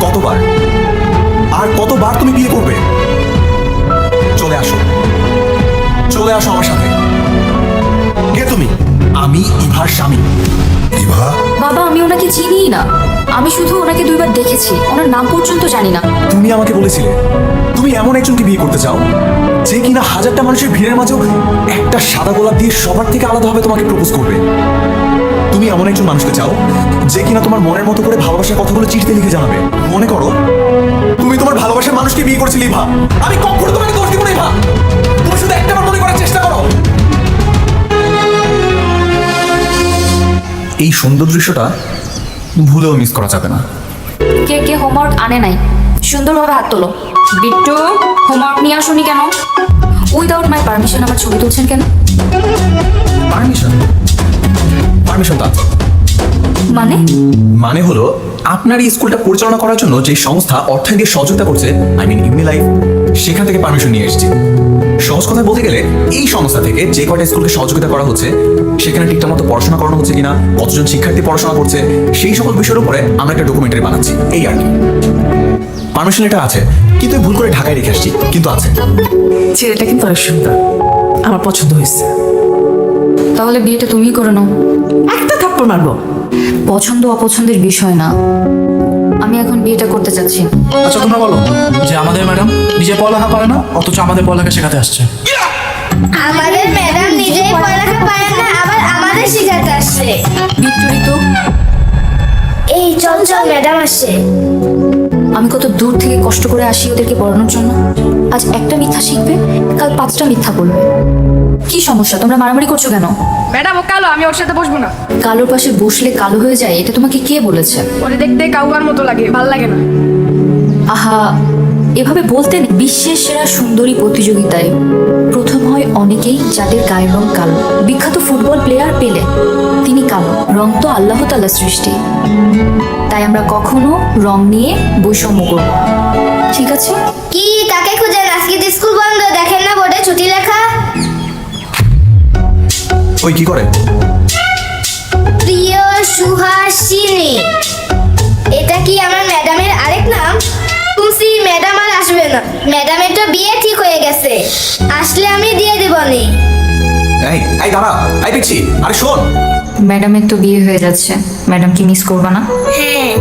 কতবার আর কতবার তুমি বিয়ে করবে? চলে আসো, চলে আসো আমার সাথে। কে তুমি? আমি ইভার স্বামী। ইভা? বাবা, আমি ওনাকে চিনিই না। আমি শুধু ওনাকে 2বার দেখেছি, ওনার নাম পর্যন্ত জানি না। তুমি আমাকে বলেছিলে তুমি এমন একজনকে বিয়ে করতে চাও যে কিনা হাজারটা মানুষের ভিড়ের মাঝেও একটা সাদা গোলাপ দিয়ে সবার থেকে আলাদাভাবে তোমাকে প্রপোজ করবে। তুমি এমন একজন মানুষকে চাও যে কিনা তোমার মনের মতো করে ভালোবাসার কথাগুলো চিঠিতে লিখে জানাবে। মনে করো তুমি তোমার ভালোবাসার মানুষকে বিয়ে করছিলে ইভা। আমি কখনো তোমাকে দোষ দিব না ইভা। তুমি শুধু একটাবার মনে করার চেষ্টা করো। এই সুন্দর দৃশ্যটা ভুলেও মিস করা যাবে না। কে কে হোমওয়ার্ক আনে নাই সুন্দরভাবে হাত তোলো। বিট্টু, হোমওয়ার্ক নিয়ে আসুনি কেন? উইদাউট মাই পারমিশন আমার ছবি তুলছেন কেন? পারমিশন? পারমিশন তো আছে। মানে? মানে হলো আপনার এই স্কুলটা পরিচালনা করার জন্য যে সংস্থা অর্থ দিয়ে সহযোগিতা করছে, আই মিন ইউনিলাইফ, সেখান থেকে পারমিশন নিয়ে এসেছি। সহজ কথায় বলতে গেলে এই সংস্থা থেকে যে কয়টা স্কুলকে সহযোগিতা করা হচ্ছে সেখানে ঠিকঠাক মতো পড়াশোনা করানো হচ্ছে কিনা, কতজন শিক্ষার্থী পড়াশোনা করছে, সেই সকল বিষয়ের উপরে আমরা একটা ডকুমেন্টারি বানাচ্ছি, এই আর কি। পারমিশন এটা আছে, কিন্তু ভুল করে ঢাকায় রেখে আসছি, কিন্তু আছে। ছেলেটা কিন্তু অনেক সুন্দর, আমার পছন্দ হয়েছে। তাহলে বিয়েটা তুমিই করে নাও। একটা থাপ্পড় মারবো। পছন্দ অপছন্দের বিষয় না, আমি এখন বিয়েটা করতে চাচ্ছি। আচ্ছা তোমরা বলো যে আমাদের ম্যাডাম নিজে পড়ালেখা পারে না, অথচ আমাদের পড়ালেখা শেখাতে আসছে। আমাদের ম্যাডাম নিজেই পড়ালেখা পারে না, আবার আমাদের শেখাতে আসছে। বিট্টু, ঋতু, এই চল চল, ম্যাডাম আসছে। আমি কত দূর থেকে কষ্ট করে আসি ওদেরকে পড়ানোর জন্য। আজ একটা মিথ্যা শিখবে, কাল 5টা মিথ্যা বলবে। কি সমস্যা? তোমরা মারামারি করছো কেন? ম্যাডাম ও কালো, আমি ওর সাথে বসবো না। কালোর পাশে বসলে কালো হয়ে যায়, এটা তোমাকে কে বলেছে? ওরে দেখতে কাউয়ার মতো লাগে, ভাল লাগে না। আহা, এভাবে বলতে নেই। বিশ্বের সেরা সুন্দরী প্রতিযোগিতায় প্রথম হয় অনেকেই যাদের গায়ের রং কালো। বিখ্যাত ফুটবল প্লেয়ার পেলে, তিনি কালো। রং তো আল্লাহ তাআলার সৃষ্টি, তাই আমরা কখনো রং নিয়ে বৈষম্য করব না। ঠিক আছে? কি কাকে খুঁজেন? আজকে তো স্কুল বন্ধ, দেখেন না বোর্ডে ছুটি লেখা। ওই কি করে? প্রিয় সুহাসিনী, এটা কি আমার ম্যাডামের আরেক নাম? শুনছি ম্যাডাম আর আসবে না। ম্যাডামের তো বিয়ে ঠিক হয়ে গেছে, আসলে আমি দিয়ে দেবনি। এই এই দাঁড়া, এই পিচ্ছি, আরে শোন। ম্যাডামের তো বিয়ে হয়ে যাচ্ছে, ম্যাডাম কি মিস করবা না? হ্যাঁ,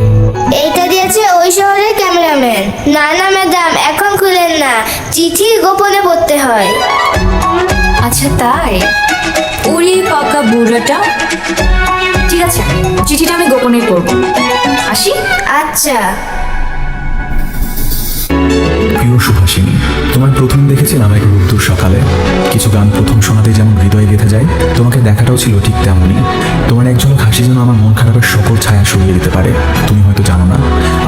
এইটা দিয়েছে ওই শহরের ক্যামেরাম্যান। না না ম্যাডাম, এখন খুলেন না, চিঠি গোপনে পড়তে হয়। আচ্ছা তাই? ওরে পাকা বুড়াটা। ঠিক আছে, চিঠিটা আমি গোপনে করবো। আসি। আচ্ছা। প্রিয় সুভাষিনী, তোমায় প্রথম দেখেছিলাম এক রোদ্দুর সকালে। কিছু গান প্রথম শোনাতে যেমন হৃদয়ে গেঁথে যায়, তোমাকে দেখাটাও ছিল ঠিক তেমনই। তোমার এক ঝলক হাসি যেন আমার মন খারাপের সকল ছায়া সরিয়ে দিতে পারে। তুমি হয়তো জানো না,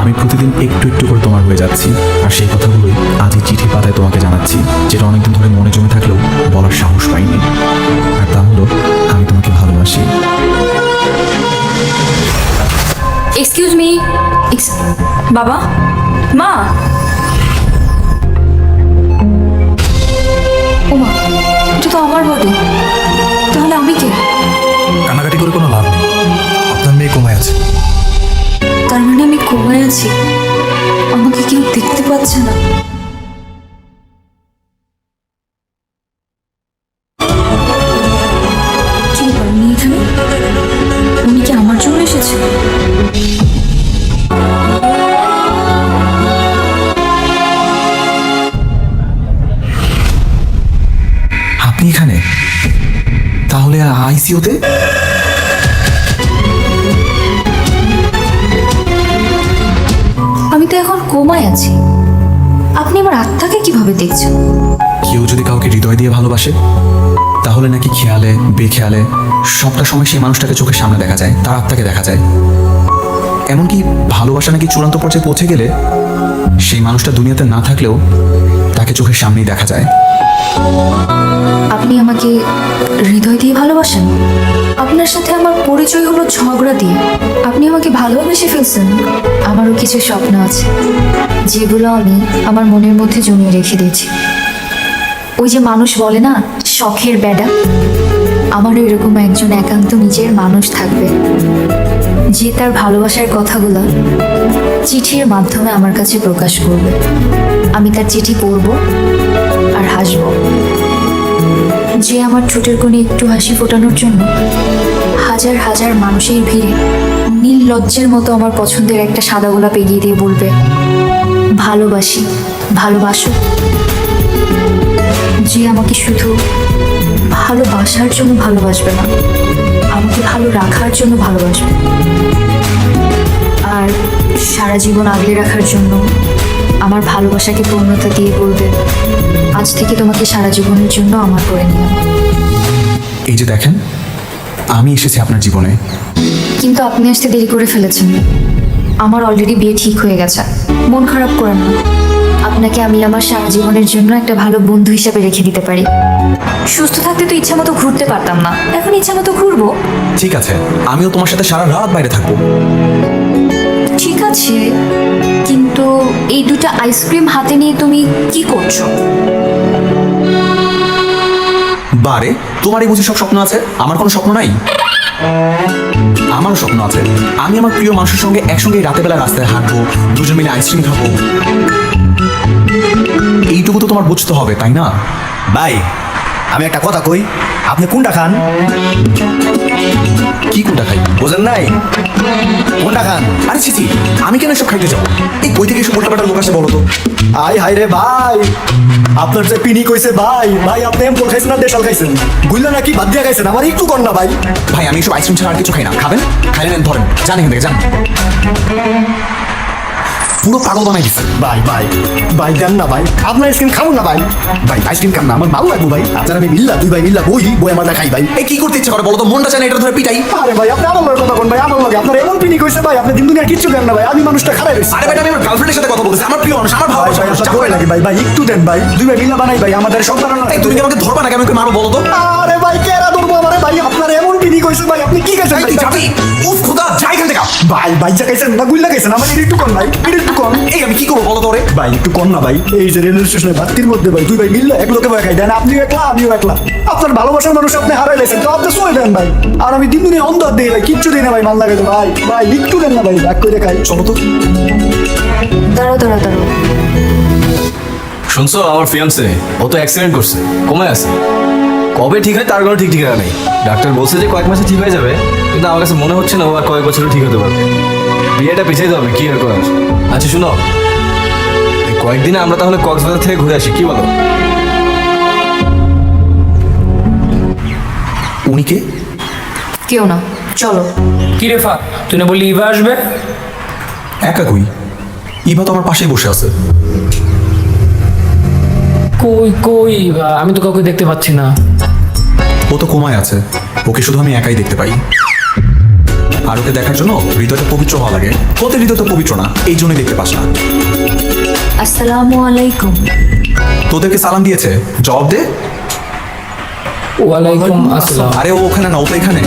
আমি প্রতিদিন একটু একটু করে তোমার হয়ে যাচ্ছি। আর সেই কথাগুলোই আজ এই চিঠি পাতায় তোমাকে জানাচ্ছি, যেটা অনেকদিন ধরে মনে জমে থাকলেও বলার সাহস পাইনি। আর তা হলো, আমি তোমাকে ভালোবাসি। Excuse me. বাবা, মা। ওমা, এটা তো আমার বডি। তাহলে আমি কে? কান্নাকাটি করে কোনো লাভ নেই, আপনার মেয়ে কোমায় আছে। তার মানে আমি কোমায় আছি, আমাকে কেউ দেখতে পাচ্ছে না। কি ব্যাপার, উনি এখানে? উনি কি আমার জন্য এসেছে? আপনি এখানে? তাহলে আইসিইউতে? আমি তো এখন কোমায় আছি, আপনি আমার আত্মাকে কিভাবে দেখছেন? কেউ যদি কাউকে হৃদয় দিয়ে ভালোবাসে, তাহলে নাকি খেয়ালে বেখেয়ালে সবটা সময় সেই মানুষটাকে চোখের সামনে দেখা যায়, তার আত্মাকে দেখা যায়। এমনকি ভালোবাসা নাকি চূড়ান্ত পর্যায়ে পৌঁছে গেলে সেই মানুষটা দুনিয়াতে না থাকলেও তাকে চোখের সামনেই দেখা যায়। আপনি আমাকে হৃদয় দিয়ে ভালোবাসেন? আপনার সাথে আমার পরিচয় হলো ঝগড়া দিয়ে, আপনি আমাকে ভালোবেসে ফেলছেন। আমারও কিছু স্বপ্ন আছে, যেগুলো আমি আমার মনের মধ্যে জমিয়ে রেখে দিয়েছি। ওই যে মানুষ বলে না, শখের বেডা, আমারও এরকম একজন একান্ত নিজের মানুষ থাকবে, যে যে তার ভালোবাসার কথাগুলো চিঠির মাধ্যমে আমার কাছে প্রকাশ করবে। আমি তার চিঠি পড়ব আর হাসব। যে আমার ঠোঁটের কোণে একটু হাসি ফোটানোর জন্য হাজার হাজার মানুষের ভিড়ে নীল লজ্জের মতো আমার পছন্দের একটা সাদা গোলাপ এগিয়ে দিয়ে বলবে, ভালোবাসি, ভালোবাসো। যে আমাকে শুধু ভালোবাসার জন্য ভালোবাসবে না, আমাকে ভালো রাখার জন্য ভালোবাসবে, আর সারা জীবন আগলে রাখার জন্য আমার ভালোবাসাকে পূর্ণতা দিয়ে বলবে, আজ থেকে তোমাকে সারা জীবনের জন্য আমার করে নিলাম। এই যে দেখেন, আমি এসেছি আপনার জীবনে। কিন্তু আপনি আসতে দেরি করে ফেলেছেন। আমার অলরেডি বিয়ে ঠিক হয়ে গেছে। মন খারাপ করেন না। আপনাকে আমি আমার সারা জীবনের জন্য একটা ভালো বন্ধু হিসেবে রেখে দিতে পারি। সুস্থ থাকতে তো ইচ্ছা মতো ঘুরতে পারতাম না, এখন ইচ্ছা মতো ঘুরবো। ঠিক আছে, আমিও তোমার সাথে সারা রাত বাইরে থাকবো। ঠিক আছে, কিন্তু এই দুটো আইসক্রিম হাতে নিয়ে তুমি কি করছো? বারে, তোমারই বুঝি সব স্বপ্ন আছে, আমার কোনো স্বপ্ন নাই? আমারও স্বপ্ন আছে। আমি আমার প্রিয় মানুষের সঙ্গে একসঙ্গে রাতের বেলা রাস্তায় হাঁটবো, দুজন মিলে আইসক্রিম খাবো। এইটুকু তো তোমার বুঝতে হবে, তাই না? ভাই আমি একটা কথা কই, আপনি কোনটা খান? কি কোনটা খাই? বোঝেন নাই? কোনটা খান? আরে ছিছি, আমি কেন এসব খাইতে যাবো? এই বই থেকে এসব উল্টাপাল্টা লোক আসে বলো তো। আই হাই রে ভাই, আপনার যে পিনি কইছে ভাই, ভাই আপনি এমপল খাইছেন না দেশাল খাইছেন? গুইলা নাকি বাদ দিয়া খাইছেন? আমার একটু কর না ভাই। ভাই আমি এসব আইসক্রিম ছাড়া আর কিছু খাই না। খাবেন? খাইলে নেন, ধরেন, জান এখান থেকে, যান। পুরো পাগল বানাই দিচ্ছে। ভাই ভাই ভাই দেন না ভাই, আপনার আইসক্রিম খাবো না ভাই। ভাই আইসক্রিম খান না, আমার ভালো লাগবো ভাই। আপনার আমি মিল্লা, দুই ভাই মিল্লা বই বই আমরা খাই ভাই। এই কি করতে ইচ্ছা করে বলো তো? মনটা চায় না এটা ধরে পিটাই? আরে ভাই আপনি আমার লগে কথা কোন ভাই, আমার লগে আপনার এমন পিনি কইছে ভাই, আপনি দিন দুনিয়া কিচ্ছু দেন না ভাই। আমি মানুষটা খারাপ হইছে। আরে ভাই, আমি আমার গার্লফ্রেন্ডের সাথে কথা বলতেছি, আমার প্রিয় মানুষ, আমার ভালো ভাই ভাই আপনার ভয় লাগে ভাই, ভাই একটু দেন ভাই, দুই ভাই মিল্লা বানাই ভাই, আমাদের সব বানানো। এই তুমি কি আমাকে ধরবা না? কেন আমাকে মারো বলো তো? আরে ভাই কেরা ধরবো আমারে ভাই, আপনার এমন পিনি কইছে ভাই, আপনি কি খাইছেন এই ভাই? তুই যাবি? উফ খোদা, যাই এখান থেকে। ভাই ভাই যা খাইছেন না গুইলা খাইছেন, আমার একটু কম ভাই, একটু কম। এই আমি কি করবো বলো তো? ওরে ভাই একটু কম না ভাই, এই যে রেলওয়ে স্টেশনে বাতির মধ্যে ভাই দুই ভাই মিললে এক লোকে ভাই খাই দেন, আপনিও একলা আমিও একলা। আপনার ভালোবাসার মানুষ আপনি হারাই লেছেন, তো আপনি সই দেন ভাই। আর আমি দিন দুনিয়া অন্ধ দিই ভাই, কিচ্ছু দিই না ভাই, ভাল লাগে তো ভাই। ভাই একটু দেন না ভাই, এক করে খাই। চলো তো। দাঁড়াও দাঁড়াও দাঁড়াও, শুনছো আমার ফিয়ান্সে ও তো অ্যাক্সিডেন্ট করছে, কমে আছে। কবে ঠিক হয় তার কোনো ঠিক ঠিকানা নেই। ডাক্তার বলছে যে কয়েক মাসে ঠিক হয়ে যাবে, কিন্তু আমার কাছে মনে হচ্ছে না ও আর কয়েক বছরও ঠিক হতে পারবে। বিয়েটা পিছিয়ে যাবে, কি আর করার। আচ্ছা শুনো, এই কয়েকদিনে আমরা তাহলে কক্সবাজার থেকে ঘুরে আসি, কি বলো? উনি কে? কেউ না, চলো। কি রে ফা, তুই না বললি ইভা আসবে? একা কই? ইভা তো আমার পাশেই বসে আছে। কই কই, আমি তো কাউকে দেখতে পাচ্ছি না। ও তো কোমায় আছে, ওকে শুধু আমি একাই দেখতে পাই। আর ওকে দেখার জন্য হৃদয়টা পবিত্র হওয়া লাগে। তোদের হৃদয়টা পবিত্র না, এই জন্যই দেখতে পাস না। আসসালামু আলাইকুম। তোদেরকে সালাম দিয়েছে, জবাব দে। ওয়ালাইকুম আসসালাম। আরে ও ওখানে না, ও তো এখানে।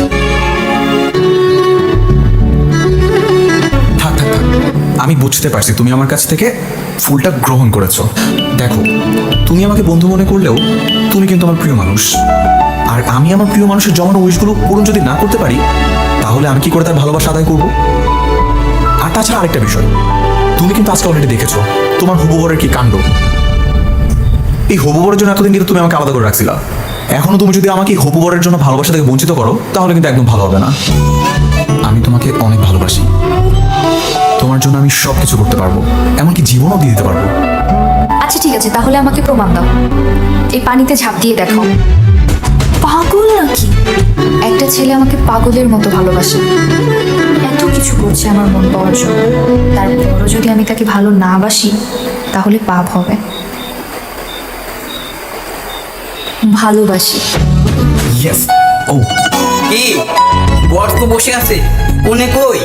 থাক থাক থাক, আমি বুঝতে পারছি তুমি আমার কাছ থেকে ফুলটা গ্রহণ করেছো। দেখো, তুমি আমাকে বন্ধু মনে করলেও তুমি কিন্তু আমার প্রিয় মানুষ। আর আমি আমার প্রিয় মানুষের জমানো উইশগুলো পূরণ যদি না করতে পারি, তাহলে আমি কি করে তার ভালোবাসা আদায় করবো? আর তাছাড়া আরেকটা বিষয়, তুমি কিন্তু আজকে অলরেডি দেখেছো তোমার হবু বরের কি কাণ্ড। এই হবু বরের জন্য এতদিন কিন্তু তুমি আমাকে আলাদা করে রাখছিলা। এখনো তুমি যদি আমাকে এই হবু বরের জন্য ভালোবাসা থেকে বঞ্চিত করো, তাহলে কিন্তু একদম ভালো হবে না। আমি তোমাকে অনেক ভালোবাসি। তোমার জন্য আমি সব কিছু করতে পারবো, এমনকি জীবনও দিয়ে দিতে পারবো। আচ্ছা ঠিক আছে, তাহলে আমাকে প্রমাণ দাও। এই পানিতে ঝাঁপ দিয়ে দেখো। পাগল নাকি? একটা ছেলে আমাকে পাগলের মতো ভালোবাসে, এত কিছু করছে আমার মন পাওয়ার জন্য। তারপরও যদি আমি তাকে ভালো না বাসি, তাহলে পাপ হবে। ভালোবাসি। ইয়েস। ও কি বর তো বসে আছে, কোনে কই?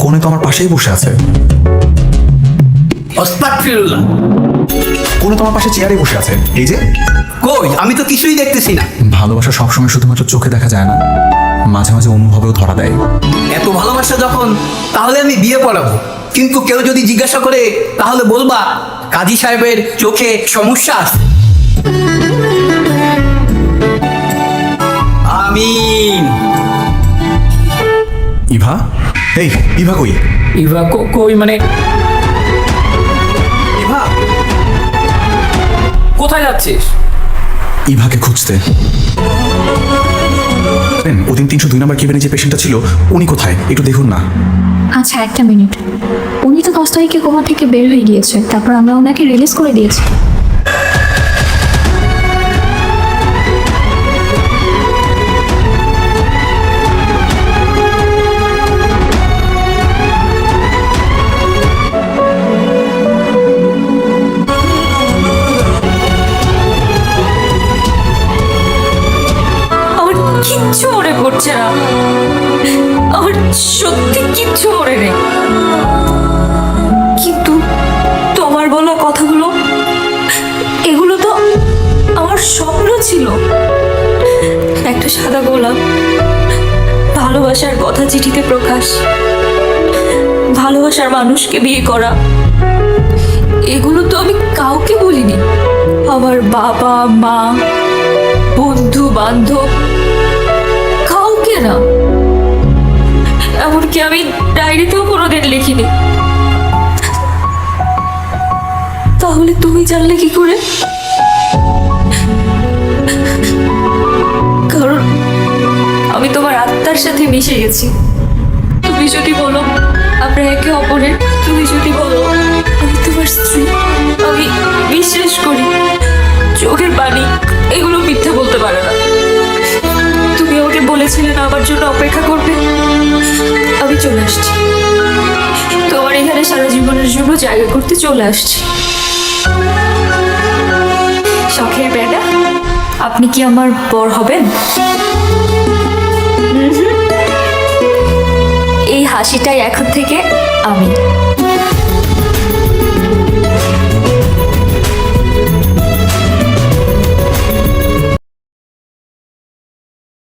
কোনে তো আমার পাশেই বসে আছে। অস্তাগফিরুল্লাহ। কোনে তো আমার পাশে চেয়ারে বসে আছে। এই যে। কই, আমি তো কিছুই দেখতেছি না। ভালোবাসা সবসময় শুধুমাত্র চোখে দেখা যায় না, মাঝে মাঝে অনুভবেও ধরা দেয়। এত ভালোবাসা যখন, তাহলে আমি বিয়ে পড়াবো। কিন্তু কেউ যদি জিজ্ঞাসা করে, তাহলে বলবা কাজী সাহেবের চোখে সমস্যা আছে। আমিন। ইভা? এই ইভা কই? ইভা কই মানে ইভা! কোথায় যাচ্ছিস? ইভাকে খুঁজতে। ওদিন 302 নম্বর কেবিনে যে পেশেন্টটা ছিল উনি কোথায় একটু দেখুন না। আচ্ছা একটা মিনিট, উনি তো 10 তারিখে কোমা থেকে বের হয়ে গিয়েছে, তারপর আমরা ওনাকে রিলিজ করে দিয়েছি। আমার কিচ্ছু মনে পড়ছে না, আমার সত্যি কিচ্ছু মনে নেই, কিন্তু তোমার বলা কথাগুলো এগুলো তো আমার স্বপ্ন ছিল। একটা সাদা গোলাপ, ভালোবাসার কথা চিঠিতে প্রকাশ, ভালোবাসার মানুষকে বিয়ে করা, এগুলো তো আমি কাউকে বলিনি। আমার বাবা মা, বন্ধু বান্ধব, কাউকে না। এমনকি আমি ডায়েরিতেও কোনোদিন লিখিনি। তাহলে তুমি জানলে কি করে? কারণ আমি তোমার আত্মার সাথে মিশে গেছি। তুমি যদি বলো আমরা একে অপরের, তুমি যদি বলো আমি তোমার স্ত্রী, আমি বিশ্বাস করি। চোখের পানি এগুলো মিথ্যা বলতে পারে না। তুমি আমাকে বলেছিলে না আমার জন্য অপেক্ষা করবে, আমি চলে আসছি। তোমার এখানে সারা জীবনের জন্য জায়গা করতে চলে আসছি। শখের বেটা, আপনি কি আমার বর হবেন? এই হাসিটাই এখন থেকে আমি।